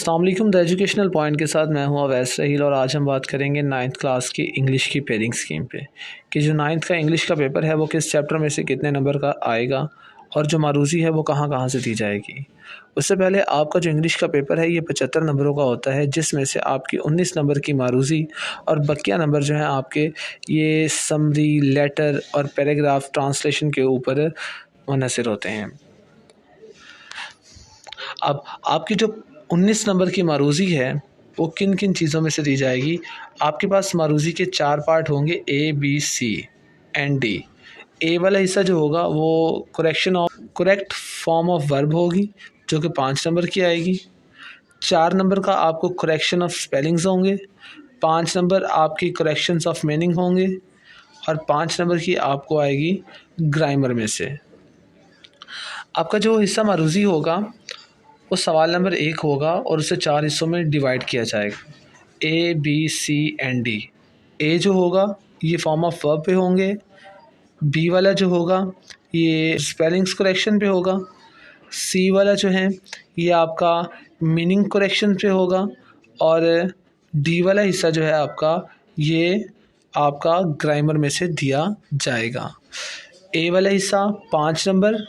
अस्सलाम वालेकुम। The educational point के साथ मैं हूं अवैस रहील और आज हम बात करेंगे 9th क्लास की इंग्लिश की पेयरिंग स्कीम पे कि जो 9th का इंग्लिश का पेपर है वो किस चैप्टर में से कितने नंबर का आएगा और जो मारूज़ी है वो कहाँ कहाँ से दी जाएगी। उससे पहले आपका जो इंग्लिश का पेपर है ये 75 नंबरों का होता है, जिसमें से आपकी 19 नंबर की मारूज़ी और बकिया नंबर जो हैं आपके ये समरी, लेटर और पैराग्राफ ट्रांसलेशन के ऊपर मुनहसर होते हैं। अब आपकी जो 19 नंबर की मारूज़ी है वो किन किन चीज़ों में से दी जाएगी। आपके पास मारूज़ी के 4 पार्ट होंगे, A, B, C and D। ए वाला हिस्सा जो होगा वो करेक्ट फॉर्म ऑफ वर्ब होगी जो कि 5 नंबर की आएगी। 4 नंबर का आपको करेक्शन ऑफ स्पेलिंग्स होंगे, 5 नंबर आपकी करेक्शंस ऑफ मीनिंग होंगे और 5 नंबर की आपको आएगी ग्रामर में से। आपका जो हिस्सा मारूज़ी होगा वो सवाल नंबर 1 होगा और उसे 4 हिस्सों में डिवाइड किया जाएगा, A, B, C and D। ए जो होगा ये फॉर्म ऑफ वर्ब पे होंगे, बी वाला जो होगा ये स्पेलिंग्स करेक्शन पे होगा, सी वाला जो है ये आपका मीनिंग करेक्शन पे होगा और डी वाला हिस्सा जो है आपका ये आपका ग्रामर में से दिया जाएगा। ए वाला हिस्सा 5 नंबर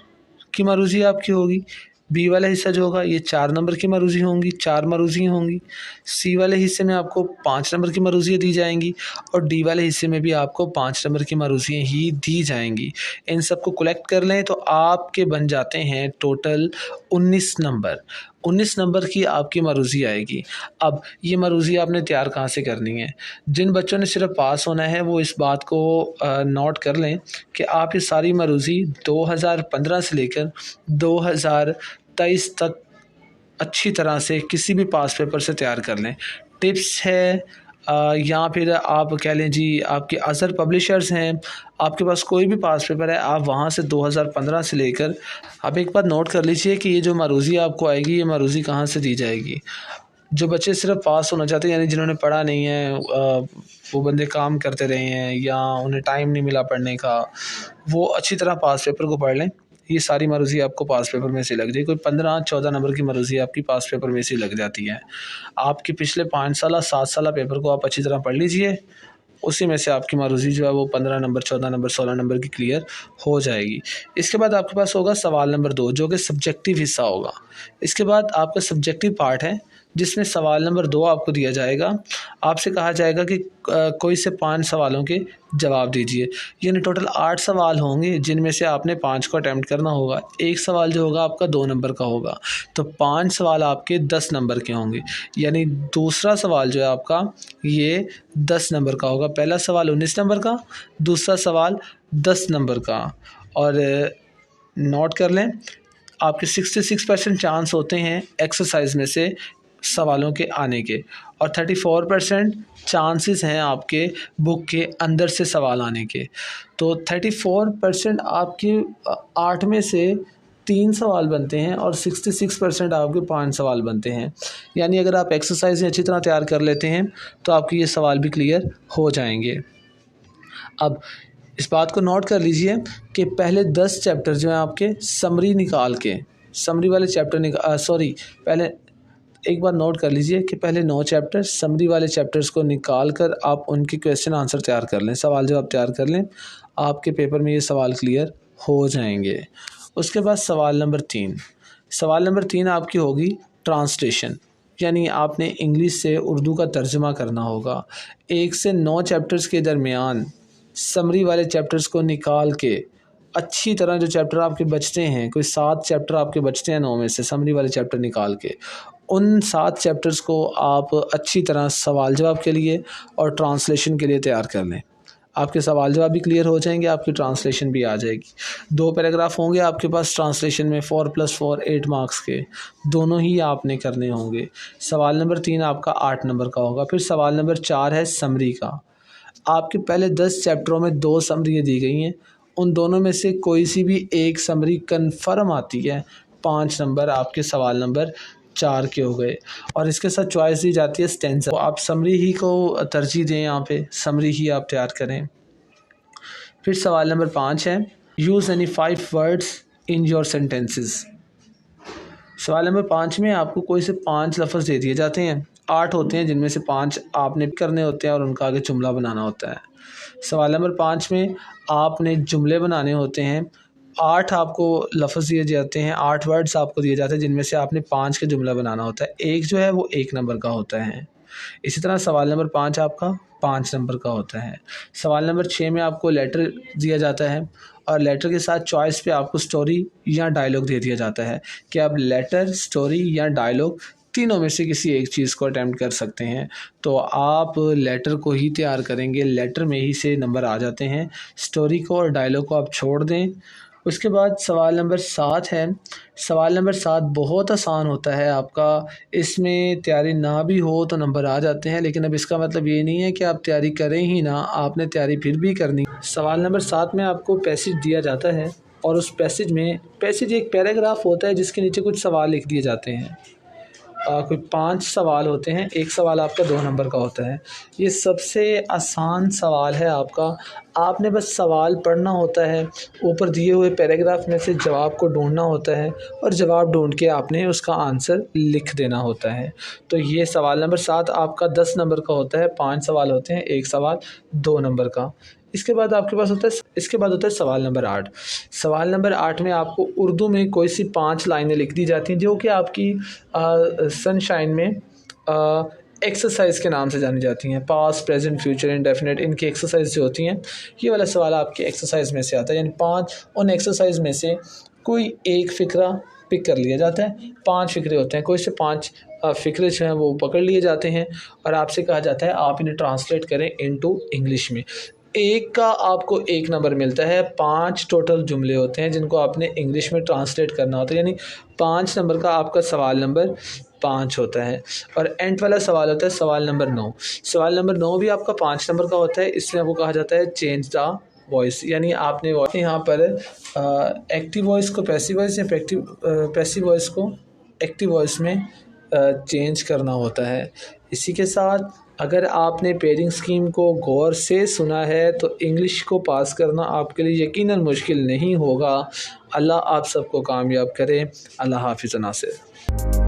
की मारूज़ी आपकी होगी, बी वाला हिस्सा जो होगा ये 4 नंबर की मारूज़ी होंगी, 4 मारूज़ियाँ होंगी। सी वाले हिस्से में आपको 5 नंबर की मारूज़ियाँ दी जाएंगी और डी वाले हिस्से में भी आपको 5 नंबर की मारूज़ियाँ ही दी जाएंगी। इन सबको कलेक्ट कर लें तो आपके बन जाते हैं टोटल 19 नंबर। 19 नंबर की आपकी मारूज़ी आएगी। अब ये मारूज़ी आपने तैयार कहाँ से करनी है। जिन बच्चों ने सिर्फ पास होना है वो इस बात को नोट कर लें कि आप ये सारी मारूज़ी 2015 से लेकर 2023 तक अच्छी तरह से किसी भी पास पेपर से तैयार कर लें। टिप्स है या फिर आप कह लें जी आपके अज़र पब्लिशर्स हैं, आपके पास कोई भी पास पेपर है आप वहाँ से 2015 से लेकर आप एक बार नोट कर लीजिए कि ये जो मारूज़ी आपको आएगी ये मारूज़ी कहाँ से दी जाएगी। जो बच्चे सिर्फ पास होना चाहते हैं यानी जिन्होंने पढ़ा नहीं है, वो बंदे काम करते रहे हैं या उन्हें टाइम नहीं मिला पढ़ने का, वो अच्छी तरह पास पेपर को पढ़ लें। ये सारी मारूज़ी आपको पास पेपर में से लग जाएगी। कोई 15-14 नंबर की मारूज़ी आपकी पास पेपर में से लग जाती है। आपके पिछले 5 साल 7 साल पेपर को आप अच्छी तरह पढ़ लीजिए, उसी में से आपकी मारूज़ी जो है वो 15 नंबर, 14 नंबर, 16 नंबर की क्लियर हो जाएगी। इसके बाद आपके पास होगा सवाल नंबर 2 जो कि सब्जेक्टिव हिस्सा होगा। इसके बाद आपका सब्जेक्टिव पार्ट है जिसमें सवाल नंबर 2 आपको दिया जाएगा। आपसे कहा जाएगा कि कोई से 5 सवालों के जवाब दीजिए, यानी टोटल 8 सवाल होंगे जिनमें से आपने 5 को अटैम्प्ट करना होगा। एक सवाल जो होगा आपका 2 नंबर का होगा, तो 5 सवाल आपके 10 नंबर के होंगे, यानी दूसरा सवाल जो है आपका ये 10 नंबर का होगा। पहला सवाल 19 नंबर का, दूसरा सवाल 10 नंबर का। और नोट कर लें आपके 66% चांस होते हैं एक्सरसाइज में से सवालों के आने के और 34% चांसेस हैं आपके बुक के अंदर से सवाल आने के। तो 34% आपके 8 में से 3 सवाल बनते हैं और 66% आपके 5 सवाल बनते हैं। यानी अगर आप एक्सरसाइज अच्छी तरह तैयार कर लेते हैं तो आपके ये सवाल भी क्लियर हो जाएंगे। अब इस बात को नोट कर लीजिए कि पहले 10 चैप्टर जो हैं आपके समरी निकाल के, समरी वाले चैप्टर पहले एक बार नोट कर लीजिए कि पहले 9 चैप्टर समरी वाले चैप्टर्स को निकाल कर आप उनके क्वेश्चन आंसर तैयार कर लें, सवाल जवाब तैयार कर लें, आपके पेपर में ये सवाल क्लियर हो जाएंगे। उसके बाद सवाल नंबर 3 आपकी होगी ट्रांसलेशन, यानी आपने इंग्लिश से उर्दू का तर्जुमा करना होगा। 1 से 9 चैप्टर्स के दरमियान समरी वाले चैप्टर्स को निकाल के अच्छी तरह जो चैप्टर आपके बचते हैं, कोई 7 चैप्टर आपके बचते हैं 9 में से समरी वाले चैप्टर निकाल के, उन 7 चैप्टर्स को आप अच्छी तरह सवाल जवाब के लिए और ट्रांसलेशन के लिए तैयार कर लें। आपके सवाल जवाब भी क्लियर हो जाएंगे, आपकी ट्रांसलेशन भी आ जाएगी। 2 पैराग्राफ होंगे आपके पास ट्रांसलेशन में, 4+4 8 मार्क्स के, दोनों ही आपने करने होंगे। सवाल नंबर 3 आपका 8 नंबर का होगा। फिर सवाल नंबर 4 है समरी का। आपके पहले 10 चैप्टरों में 2 समरी दी गई हैं, उन दोनों में से कोई सी भी एक समरी कन्फर्म आती है, 5 नंबर आपके सवाल नंबर 4 के हो गए। और इसके साथ चॉइस दी जाती है स्टेंसा, तो आप समरी ही को तरजीह दें, यहाँ पे समरी ही आप तैयार करें। फिर सवाल नंबर 5 है use any 5 words in your sentences. सवाल नंबर 5 में आपको कोई से 5 लफ्ज़ दे दिए जाते हैं, 8 होते हैं जिनमें से 5 आपने करने होते हैं और उनका आगे जुमला बनाना होता है। सवाल नंबर 5 में आपने जुमले बनाने होते हैं, 8 आपको लफ्ज़ दिए जाते हैं, 8 वर्ड्स आपको दिए जाते हैं जिनमें से आपने 5 का जुमला बनाना होता है। एक जो है वो 1 नंबर का होता है। इसी तरह सवाल नंबर 5 आपका 5 नंबर का होता है। सवाल नंबर 6 में आपको लेटर दिया जाता है और लेटर के साथ चॉइस पे आपको स्टोरी या डायलॉग दे दिया जाता है कि आप लेटर, स्टोरी या डायलॉग तीनों में से किसी एक चीज़ को अटेम्प्ट कर सकते हैं। तो आप लेटर को ही तैयार करेंगे, लेटर में ही से नंबर आ जाते हैं, स्टोरी को और डायलॉग को आप छोड़ दें। उसके बाद सवाल नंबर 7 है। सवाल नंबर 7 बहुत आसान होता है आपका, इसमें तैयारी ना भी हो तो नंबर आ जाते हैं, लेकिन अब इसका मतलब ये नहीं है कि आप तैयारी करें ही ना, आपने तैयारी फिर भी करनी। सवाल नंबर 7 में आपको पैसेज दिया जाता है और उस पैसेज एक पैराग्राफ होता है जिसके नीचे कुछ सवाल लिख दिए जाते हैं। कोई 5 सवाल होते हैं, एक सवाल आपका 2 नंबर का होता है। ये सबसे आसान सवाल है आपका, आपने बस सवाल पढ़ना होता है, ऊपर दिए हुए पैराग्राफ में से जवाब को ढूंढना होता है और जवाब ढूंढ के आपने उसका आंसर लिख देना होता है। तो ये सवाल नंबर 7 आपका 10 नंबर का होता है, 5 सवाल होते हैं, एक सवाल 2 नंबर का। इसके बाद आपके पास होता है सवाल नंबर 8। सवाल नंबर 8 में आपको उर्दू में कोई सी 5 लाइनें लिख दी जाती हैं जो कि आपकी सनशाइन में एक्सरसाइज के नाम से जानी जाती हैं। पास्ट, प्रेजेंट, फ्यूचर, इंडेफिनिट, इनकी एक्सरसाइज जो होती हैं, ये वाला सवाल आपके एक्सरसाइज में से आता है। यानी 5 उन एक्सरसाइज में से कोई एक फ़िक्रा पिक कर लिया जाता है। 5 फ़िक्रे होते हैं, कोई से 5 फ़िक्रे जो हैं वो पकड़ लिए जाते हैं और आपसे कहा जाता है आप इन्हें ट्रांसलेट करें इनटू इंग्लिश में। एक का आपको 1 नंबर मिलता है, 5 टोटल जुमले होते हैं जिनको आपने इंग्लिश में ट्रांसलेट करना होता है, यानी 5 नंबर का आपका सवाल नंबर 5 होता है। और एंड वाला सवाल होता है सवाल नंबर 9। सवाल नंबर 9 भी आपका 5 नंबर का होता है, इसमें आपको कहा जाता है चेंज द वॉइस, यानी आपने यहाँ पर एक्टिव वॉइस को पैसिव वॉइस या पैसिव वॉइस को एक्टिव वॉइस में चेंज करना होता है। इसी के साथ अगर आपने पेयरिंग स्कीम को गौर से सुना है तो इंग्लिश को पास करना आपके लिए यकीनन मुश्किल नहीं होगा। अल्लाह आप सबको कामयाब करे। अल्लाह हाफ़िज़ नासिर।